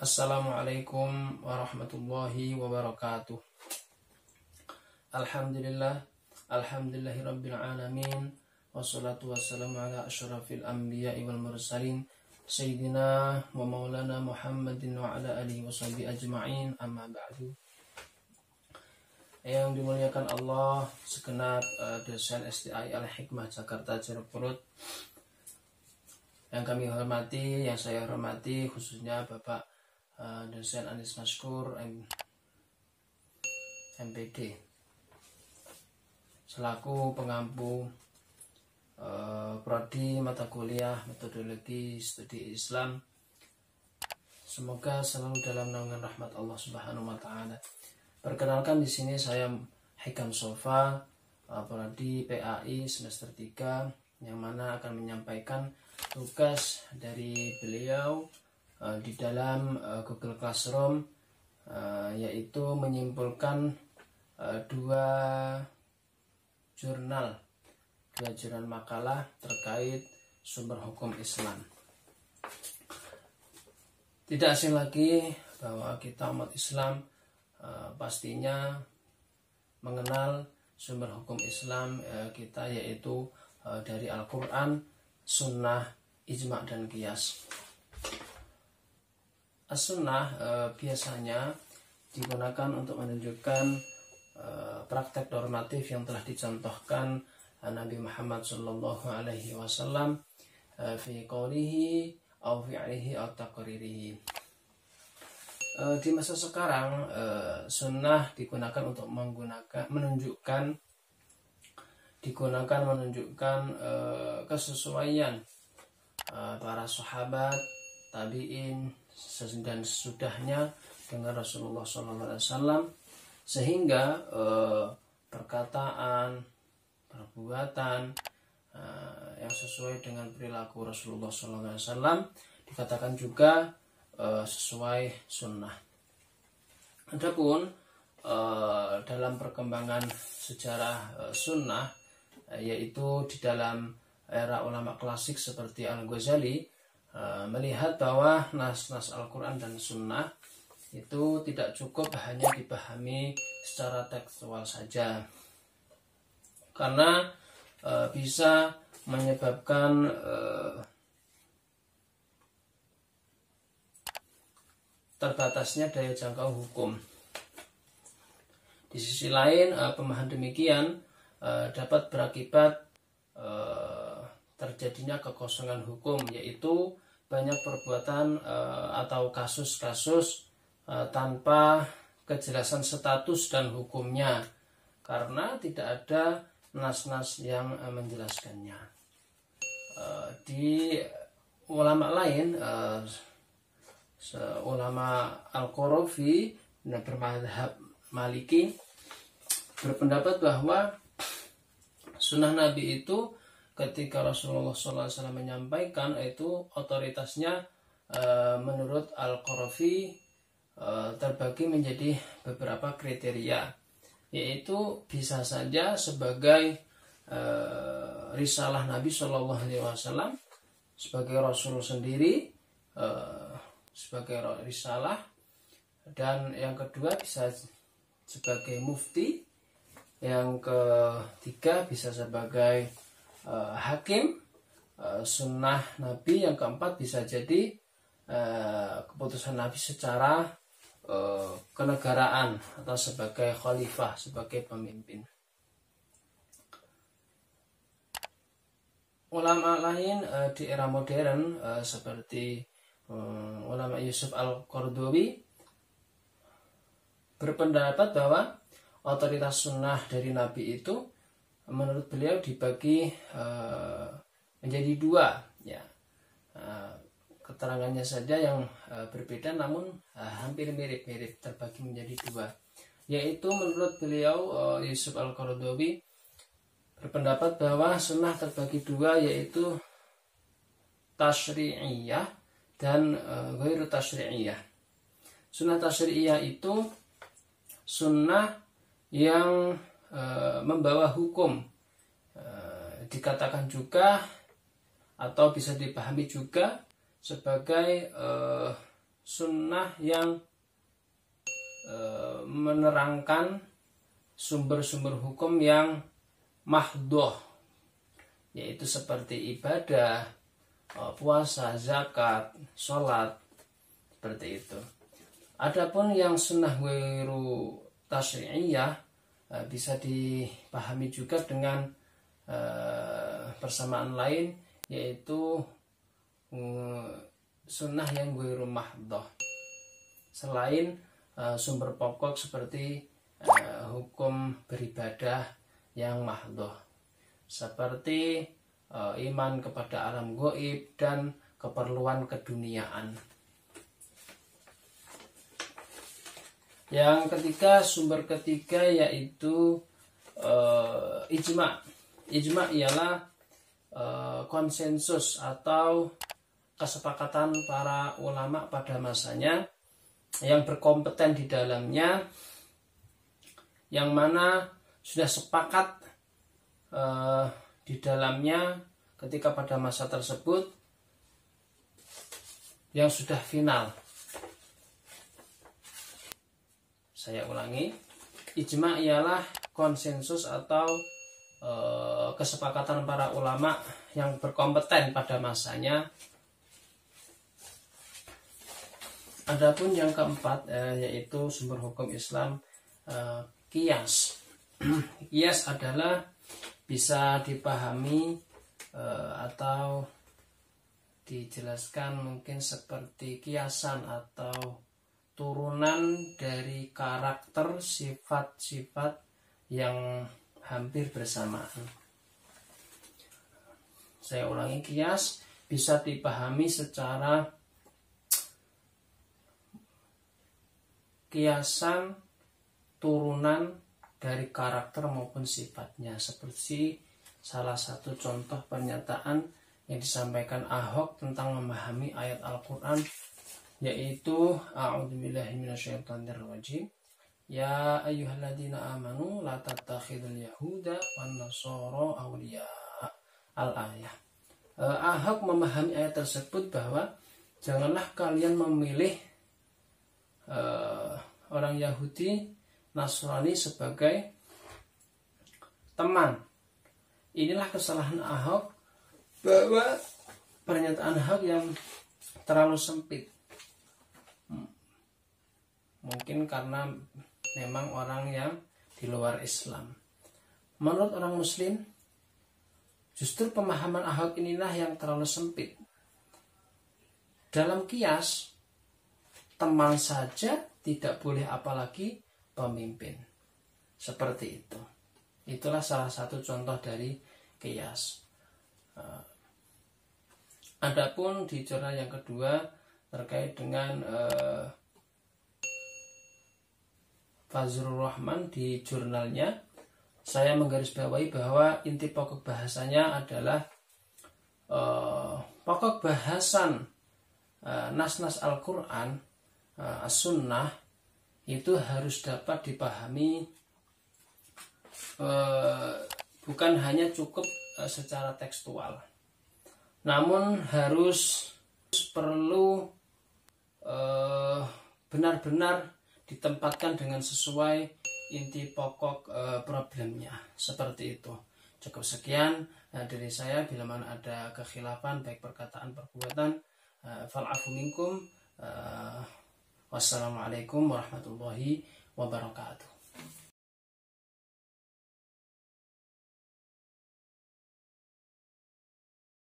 Assalamualaikum warahmatullahi wabarakatuh. Alhamdulillahirabbil alamin. Wassalatu wassalamu ala asyrafil anbiya'i wal mursalin sayyidina wa maulana Muhammadin wa ala alihi washabihi ajma'in, amma ba'du. Yang dimuliakan Allah, segenap dosen STI Al-Hikmah Jakarta Jeruk Purut yang kami hormati, yang saya hormati khususnya Bapak dosen Anis Maskur MPD selaku pengampu prodi mata kuliah metodologi studi Islam. Semoga selalu dalam naungan rahmat Allah Subhanahu wa taala. Perkenalkan, di sini saya Hikam Sofa, prodi PAI semester 3, yang mana akan menyampaikan tugas dari beliau di dalam Google Classroom, yaitu menyimpulkan dua jurnal makalah terkait sumber hukum Islam. Tidak asing lagi bahwa kita umat Islam pastinya mengenal sumber hukum Islam kita, yaitu dari Al-Quran, Sunnah, Ijma' dan Qiyas. As-Sunnah biasanya digunakan untuk menunjukkan praktek normatif yang telah dicontohkan Nabi Muhammad Sallallahu Alaihi Wasallam fi qawlihi aw fi'lihi aw taqririhi. Di masa sekarang sunnah digunakan untuk menunjukkan kesesuaian para sahabat, tabi'in dan sesudahnya dengan Rasulullah SAW, sehingga perkataan, perbuatan yang sesuai dengan perilaku Rasulullah SAW dikatakan juga sesuai sunnah. Adapun dalam perkembangan sejarah sunnah, yaitu di dalam era ulama klasik seperti Al-Ghazali, melihat bahwa nas-nas Al-Quran dan Sunnah itu tidak cukup hanya dipahami secara tekstual saja, karena bisa menyebabkan terbatasnya daya jangkau hukum. Di sisi lain, pemahaman demikian dapat berakibat terjadinya kekosongan hukum, yaitu banyak perbuatan atau kasus-kasus tanpa kejelasan status dan hukumnya, karena tidak ada nas-nas yang menjelaskannya. Di ulama lain, ulama Al-Qurafi bermadhab Maliki berpendapat bahwa sunnah Nabi itu ketika Rasulullah SAW menyampaikan, itu otoritasnya menurut Al-Qurafi terbagi menjadi beberapa kriteria, yaitu bisa saja sebagai risalah Nabi SAW sebagai Rasul sendiri, sebagai risalah, dan yang kedua bisa sebagai mufti, yang ketiga bisa sebagai hakim sunnah Nabi, yang keempat bisa jadi keputusan Nabi secara kenegaraan atau sebagai khalifah, sebagai pemimpin. Ulama lain di era modern seperti ulama Yusuf Al-Qaradawi berpendapat bahwa otoritas sunnah dari Nabi itu menurut beliau dibagi menjadi dua, ya. Keterangannya saja yang berbeda, namun hampir mirip-mirip, terbagi menjadi dua, yaitu menurut beliau Yusuf Al-Qaradawi berpendapat bahwa sunnah terbagi dua, yaitu tasyri'iyah dan ghairu tasyri'iyah. Sunnah tasyri'iyah itu sunnah yang membawa hukum, dikatakan juga atau bisa dipahami juga sebagai sunnah yang menerangkan sumber-sumber hukum yang mahdhoh, yaitu seperti ibadah, puasa, zakat, sholat, seperti itu. Adapun yang sunnah ghairu tasyri'iyah bisa dipahami juga dengan persamaan lain, yaitu sunnah yang ghairu mahdhoh, selain sumber pokok seperti hukum beribadah yang mahdhoh, seperti iman kepada alam gaib dan keperluan keduniaan. Yang ketiga, sumber ketiga yaitu ijma'. Ijma' ialah konsensus atau kesepakatan para ulama pada masanya yang berkompeten di dalamnya, yang mana sudah sepakat di dalamnya ketika pada masa tersebut yang sudah final. Saya ulangi, ijma' ialah konsensus atau kesepakatan para ulama yang berkompeten pada masanya. Adapun yang keempat yaitu sumber hukum Islam, qiyas. Qiyas adalah bisa dipahami atau dijelaskan mungkin seperti kiasan atau turunan dari karakter sifat-sifat yang hampir bersamaan. Saya ulangi, qiyas bisa dipahami secara kiasan turunan dari karakter maupun sifatnya, seperti salah satu contoh pernyataan yang disampaikan Ahok tentang memahami ayat Al-Quran, yaitu a'udzubillahi minasyaitonirrajim, ya ayyuhalladzina amanu la tattakhidul yahuda wan nasara awliya, al-ayah. Ahok memahami ayat tersebut bahwa janganlah kalian memilih orang Yahudi, Nasrani sebagai teman. Inilah kesalahan Ahok, bahwa pernyataan Ahok yang terlalu sempit. Mungkin karena memang orang yang di luar Islam. Menurut orang Muslim, justru pemahaman Ahok inilah yang terlalu sempit. Dalam qiyas, teman saja tidak boleh, apalagi pemimpin. Seperti itu. Itulah salah satu contoh dari qiyas. Adapun di jurnal yang kedua terkait dengan Fazlur Rahman, di jurnalnya saya menggarisbawahi bahwa inti pokok bahasanya adalah pokok bahasan nas-nas Al-Quran, as-sunnah itu harus dapat dipahami, bukan hanya cukup secara tekstual, namun harus perlu benar-benar ditempatkan dengan sesuai inti pokok problemnya. Seperti itu. Cukup sekian dari saya. Bila mana ada kekhilafan baik perkataan perbuatan, fal'afu minkum. Wassalamualaikum warahmatullahi wabarakatuh.